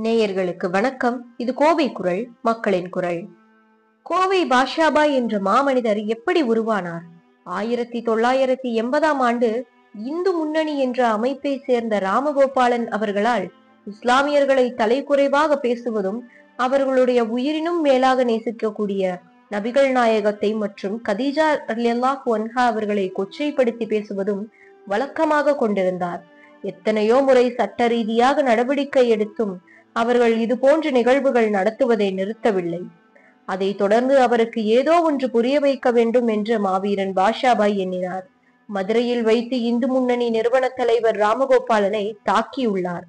நேயர்களுக்கு வணக்கம். இது கோவை குரல், மக்களின் குரல். கோவை பாஷாபாய் என்ற மாமனிதர் எப்படி உருவானார்? 1980ஆம் ஆண்டு இந்து முன்னணி என்ற அமைப்பை சேர்ந்த ராமகோபாலன் அவர்களால் இஸ்லாமியர்களை தலைக்குறைவாக பேசுவதும், அவர்களுடைய உயிரினும் மேலாக நேசிக்கக்கூடிய நபிகள் நாயகத்தை மற்றும் கதீஜா ரலியல்லாஹு அன்ஹா அவர்களை கொச்சைப்படுத்தி பேசுவதும் வழக்கமாக கொண்டிருந்தார். எத்தனையோ முறை சட்ட ரீதியாக நடவடிக்கை எடுத்தும் அவர்கள் இது போன்ற நிகழ்வுகள் நடத்துவதை நிறுத்தவில்லை. அதை தொடர்ந்து அவருக்கு ஏதோ ஒன்று புரிய வைக்க வேண்டும் என்று மாவீரன் பாஷாபாய் எண்ணினார். மதுரையில் வைத்து இந்து முன்னணி நிறுவன தலைவர் ராமகோபாலனை தாக்கியுள்ளார்.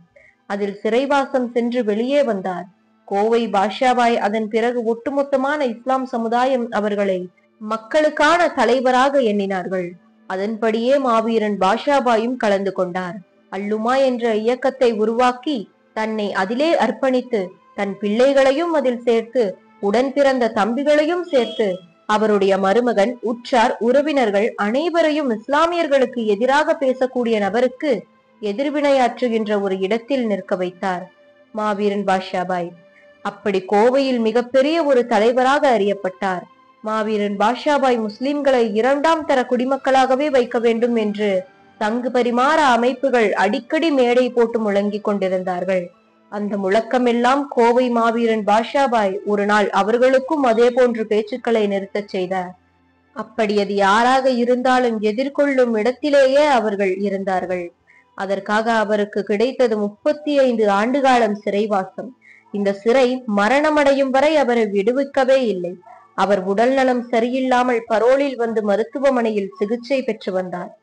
அதில் சிறைவாசம் சென்று வெளியே வந்தார். கோவை பாஷாபாய் அதன் பிறகு ஒட்டுமொத்தமான இஸ்லாம் சமுதாயம் அவர்களை மக்களுக்கான தலைவராக எண்ணினார்கள். அதன்படியே மாவீரன் பாஷாபாயும் கலந்து கொண்டார். அல்லுமா என்ற இயக்கத்தை உருவாக்கி தன்னை அதிலே அர்ப்பணித்து தன் பிள்ளைகளையும் அதில் சேர்த்து உடன் பிறந்த தம்பிகளையும் சேர்த்து அவருடைய மருமகன், உற்றார், உறவினர்கள் அனைவரையும் இஸ்லாமியர்களுக்கு எதிராக பேசக்கூடிய நபருக்கு எதிர்வினையாற்றுகின்ற ஒரு இடத்தில் நிற்க வைத்தார் மாவீரன் பாஷாபாய். அப்படி கோவையில் மிகப்பெரிய ஒரு தலைவராக அறியப்பட்டார். மாவீரன் பாஷாபாய் முஸ்லிம்களை 2ஆம் தர குடிமக்களாகவே வைக்க வேண்டும் என்று தங்கு பரிமாற அமைப்புகள் அடிக்கடி மேடை போட்டு முழங்கிக் கொண்டிருந்தார்கள். அந்த முழக்கமெல்லாம் கோவை மாவீரன் பாஷாபாய் ஒரு நாள் அவர்களுக்கும் அதே போன்று பேச்சுக்களை நிறுத்தச் செய்தார். அப்படி அது யாராக இருந்தாலும் எதிர்கொள்ளும் இடத்திலேயே அவர்கள் இருந்தார்கள். அதற்காக அவருக்கு கிடைத்தது 35 ஆண்டு காலம் சிறைவாசம். இந்த சிறை மரணமடையும் வரை அவரை விடுவிக்கவே இல்லை. அவர் உடல் நலம் சரியில்லாமல் பரோலில் வந்து மருத்துவமனையில் சிகிச்சை பெற்று வந்தார்.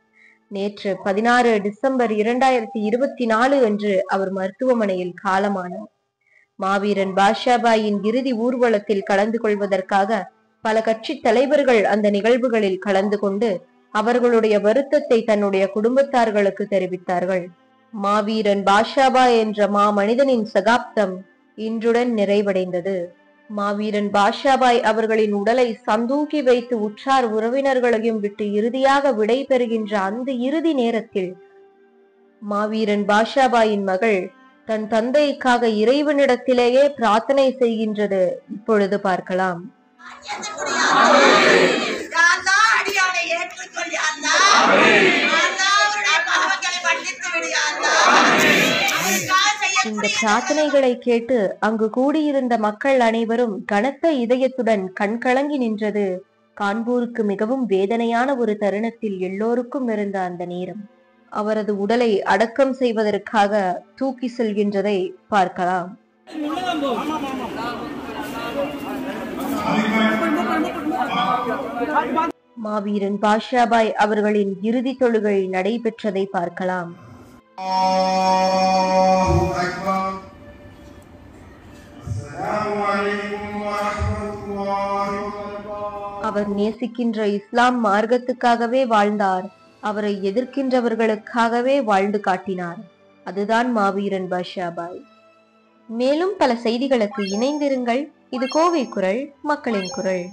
நேற்று 16 டிசம்பர் 2024 அன்று அவர் மருத்துவமனையில் காலமானார். மாவீரன் பாஷாபாயின் இறுதி ஊர்வலத்தில் கலந்து கொள்வதற்காக பல கட்சி தலைவர்கள் அந்த நிகழ்வுகளில் கலந்து கொண்டு அவர்களுடைய வருத்தத்தை தன்னுடைய குடும்பத்தார்களுக்கு தெரிவித்தார்கள். மாவீரன் பாஷாபாய் என்ற மாமனிதனின் சகாப்தம் இன்றுடன் நிறைவடைந்தது. மாவீரன் பாஷாபாய் அவர்களின் உடலை சந்தூக்கி வைத்து உற்றார் உறவினர்களையும் விட்டு இறுதியாக விடை பெறுகின்ற அந்த இறுதி நேரத்தில் மாவீரன் பாஷாபாயின் மகள் தன் தந்தைக்காக இறைவனிடத்திலேயே பிரார்த்தனை செய்கின்றது இப்பொழுது பார்க்கலாம். இந்த பிரார்த்தனைகளை கேட்டு அங்கு கூடியிருந்த மக்கள் அனைவரும் கனத்த இதயத்துடன் கண்கலங்கி நின்றது காண்போருக்கு மிகவும் வேதனையான ஒரு தருணத்தில் எல்லோருக்கும் இருந்த அந்த நேரம். அவரது உடலை அடக்கம் செய்வதற்காக தூக்கி செல்கின்றதை பார்க்கலாம். மாவீரன் பாஷாபாய் அவர்களின் இறுதி தொழுகை நடைபெற்றதை பார்க்கலாம். அவர் நேசிக்கின்ற இஸ்லாம் மார்க்கத்துக்காகவே வாழ்ந்தார். அவரை எதிர்க்கின்றவர்களுக்காகவே வாழ்ந்து காட்டினார். அதுதான் மாவீரன் பாஷாபாய். மேலும் பல செய்திகளுக்கு இணைந்திருங்கள். இது கோவை குரல், மக்களின் குரல்.